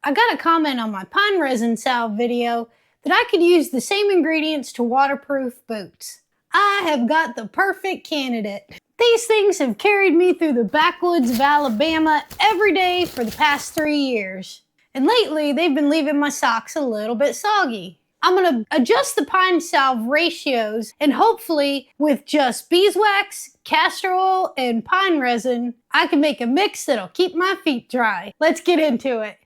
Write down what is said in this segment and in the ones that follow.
I got a comment on my Pine Resin Salve video that I could use the same ingredients to waterproof boots. I have got the perfect candidate. These things have carried me through the backwoods of Alabama every day for the past 3 years. And lately, they've been leaving my socks a little bit soggy. I'm gonna adjust the pine salve ratios, and hopefully with just beeswax, castor oil, and pine resin, I can make a mix that'll keep my feet dry. Let's get into it.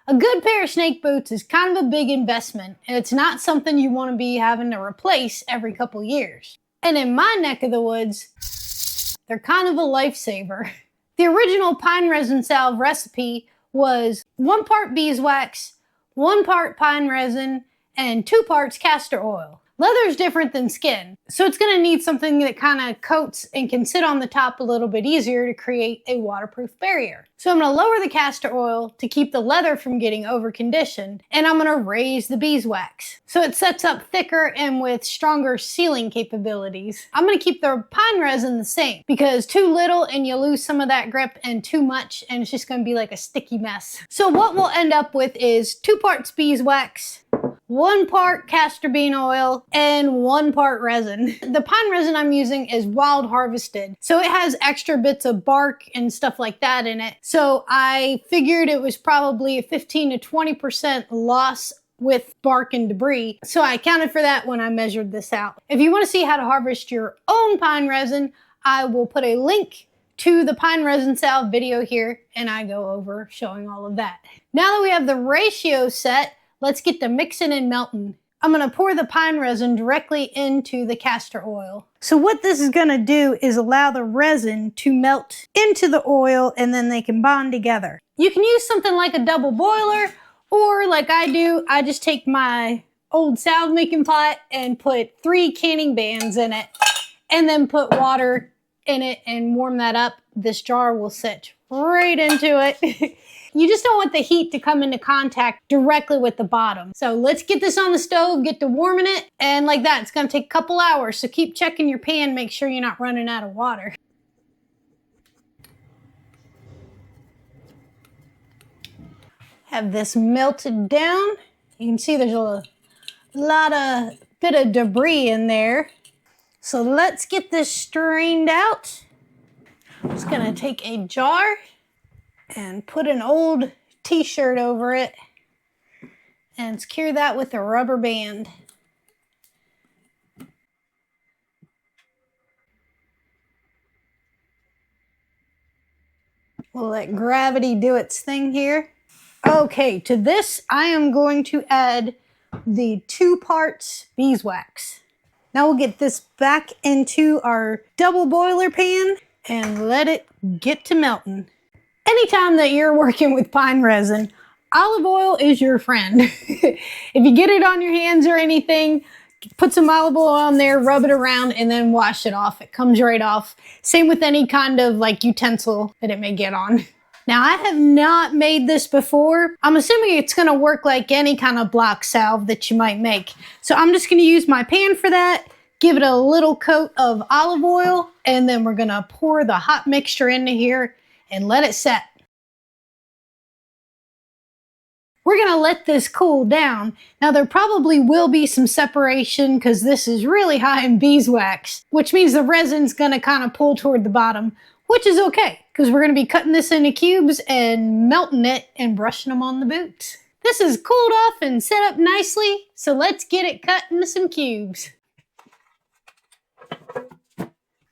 A good pair of snake boots is kind of a big investment, and it's not something you want to be having to replace every couple years. And in my neck of the woods, they're kind of a lifesaver. The original Pine Resin Salve recipe was 1 part beeswax, 1 part pine resin, and 2 parts castor oil. Leather is different than skin, so it's going to need something that kind of coats and can sit on the top a little bit easier to create a waterproof barrier. So I'm going to lower the castor oil to keep the leather from getting over-conditioned, and I'm going to raise the beeswax so it sets up thicker and with stronger sealing capabilities. I'm going to keep the pine resin the same because too little and you lose some of that grip, and too much and it's just going to be like a sticky mess. So what we'll end up with is 2 parts beeswax, 1 part castor bean oil, and 1 part resin. The pine resin I'm using is wild harvested, so it has extra bits of bark and stuff like that in it. So I figured it was probably a 15 to 20% loss with bark and debris. So I accounted for that when I measured this out. If you want to see how to harvest your own pine resin, I will put a link to the Pine Resin Salve video here, and I go over showing all of that. Now that we have the ratio set, let's get to mixing and melting. I'm gonna pour the pine resin directly into the castor oil. So what this is gonna do is allow the resin to melt into the oil, and then they can bond together. You can use something like a double boiler, or like I do, I just take my old salve making pot and put 3 canning bands in it, and then put water in it and warm that up. This jar will sit right into it. You just don't want the heat to come into contact directly with the bottom. So let's get this on the stove, get to warming it, and like that, it's gonna take a couple hours. So keep checking your pan, make sure you're not running out of water. Have this melted down. You can see there's a bit of debris in there. So let's get this strained out. I'm just gonna take a jar and put an old t-shirt over it and secure that with a rubber band. We'll let gravity do its thing here. Okay, to this I am going to add the 2 parts beeswax. Now we'll get this back into our double boiler pan and let it get to melting. Anytime that you're working with pine resin, olive oil is your friend. If you get it on your hands or anything, put some olive oil on there, rub it around, and then wash it off. It comes right off. Same with any kind of like utensil that it may get on. Now I have not made this before. I'm assuming it's gonna work like any kind of block salve that you might make. So I'm just gonna use my pan for that, give it a little coat of olive oil, and then we're gonna pour the hot mixture into here and let it set. We're gonna let this cool down. Now there probably will be some separation because this is really high in beeswax, which means the resin's gonna kind of pull toward the bottom, which is okay because we're gonna be cutting this into cubes and melting it and brushing them on the boots. This is cooled off and set up nicely, so let's get it cut into some cubes.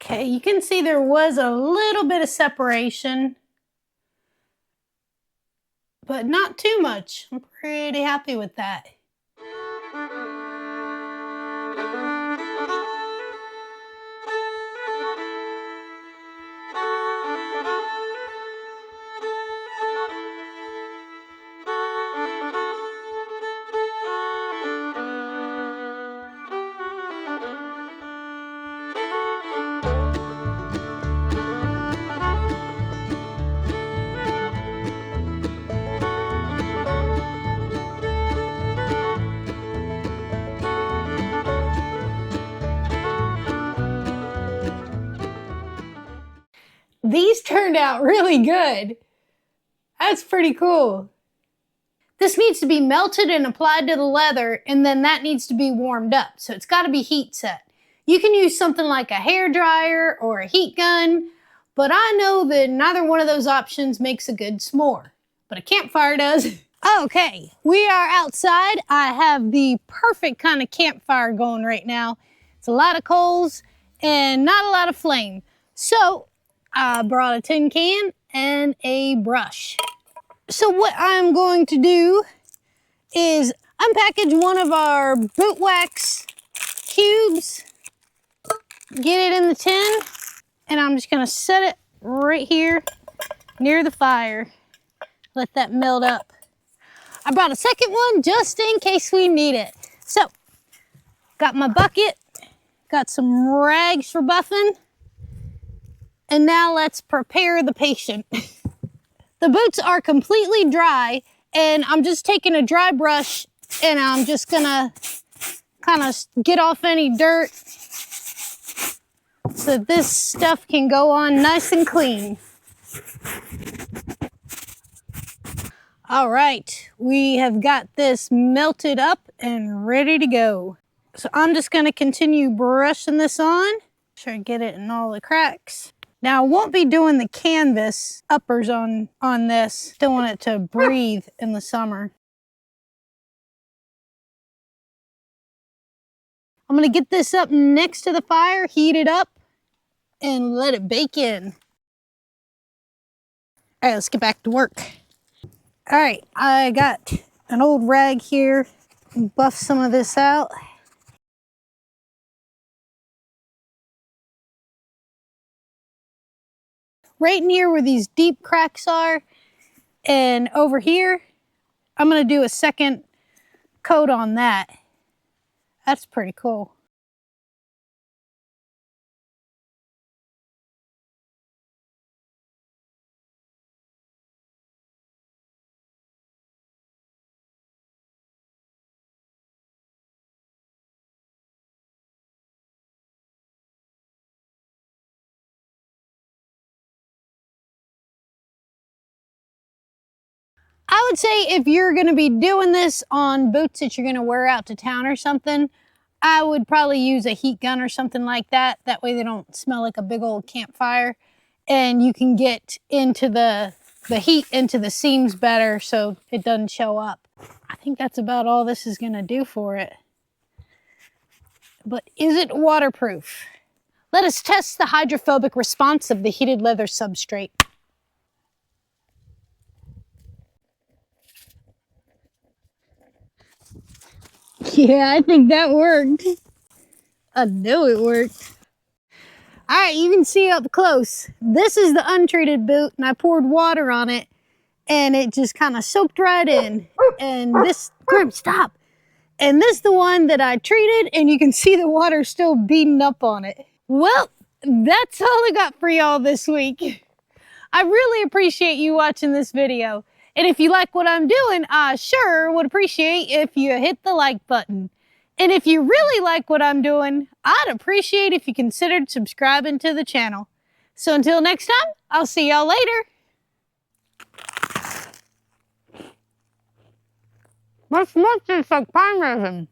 Okay, you can see there was a little bit of separation, but not too much. I'm pretty happy with that. turned out really good. That's pretty cool. This needs to be melted and applied to the leather, and then that needs to be warmed up. So it's got to be heat set. You can use something like a hair dryer or a heat gun, but I know that neither one of those options makes a good s'more. But a campfire does. Okay, we are outside. I have the perfect kind of campfire going right now. It's a lot of coals and not a lot of flame. So I brought a tin can and a brush. So what I'm going to do is unpackage one of our Beeswax cubes, get it in the tin, and I'm just gonna set it right here near the fire. Let that melt up. I brought a second one just in case we need it. So, got my bucket, got some rags for buffing, and now let's prepare the patient. The boots are completely dry, and I'm just taking a dry brush and I'm just gonna kind of get off any dirt so this stuff can go on nice and clean. All right, we have got this melted up and ready to go. So I'm just gonna continue brushing this on. Sure to get it in all the cracks. Now I won't be doing the canvas uppers on this. Don't want it to breathe in the summer. I'm gonna get this up next to the fire, heat it up, and let it bake in. All right, let's get back to work. All right, I got an old rag here. Buff some of this out. Right near where these deep cracks are, and over here, I'm gonna do a second coat on that. That's pretty cool. I would say if you're gonna be doing this on boots that you're gonna wear out to town or something, I would probably use a heat gun or something like that. That way they don't smell like a big old campfire, and you can get into the heat into the seams better so it doesn't show up. I think that's about all this is gonna do for it. But is it waterproof? Let us test the hydrophobic response of the heated leather substrate. Yeah, I think that worked. I know it worked. All right, you can see up close. This is the untreated boot, and I poured water on it, and it just kind of soaked right in. And this, Grim, stop. And this is the one that I treated, and you can see the water still beating up on it. Well, that's all I got for y'all this week. I really appreciate you watching this video. And if you like what I'm doing, I sure would appreciate if you hit the like button. And if you really like what I'm doing, I'd appreciate if you considered subscribing to the channel. So until next time, I'll see y'all later. This tastes like pine resin.